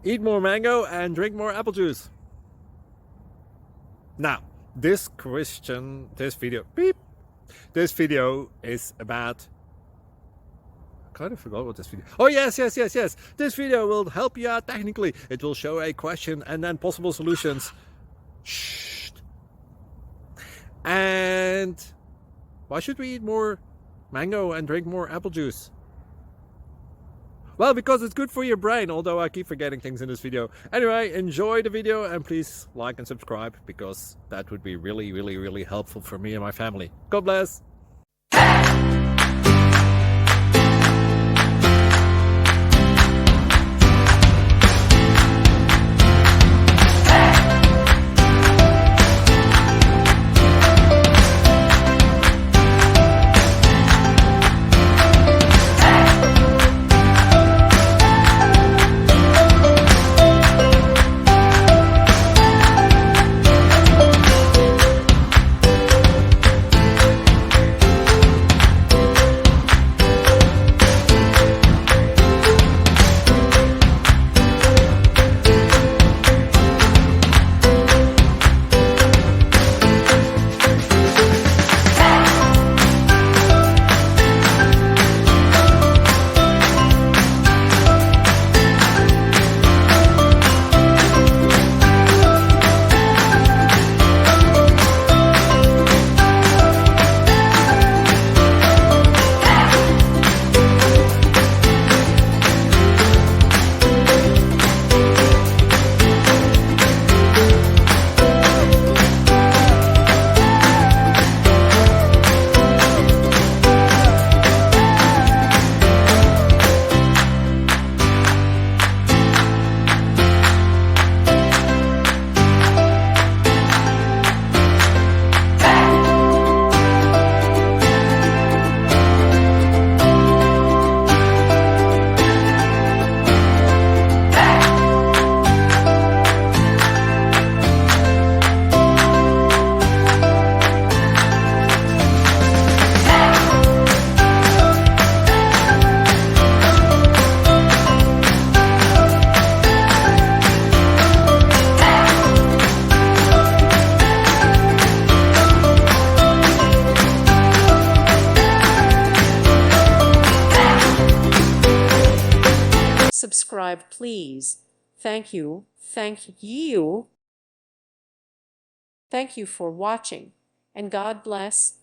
Eat more mango and drink more apple juice. Now, this video is about, I kind of forgot what this video. Oh, yes. This video will help you out technically. It will show a question and then possible solutions. Shh. And why should we eat more mango and drink more apple juice? Well, because it's good for your brain, although I keep forgetting things in this video. Anyway, enjoy the video and please like and subscribe, because that would be really helpful for me and my family. God bless. Subscribe, please. Thank you. Thank you. Thank you for watching, and God bless.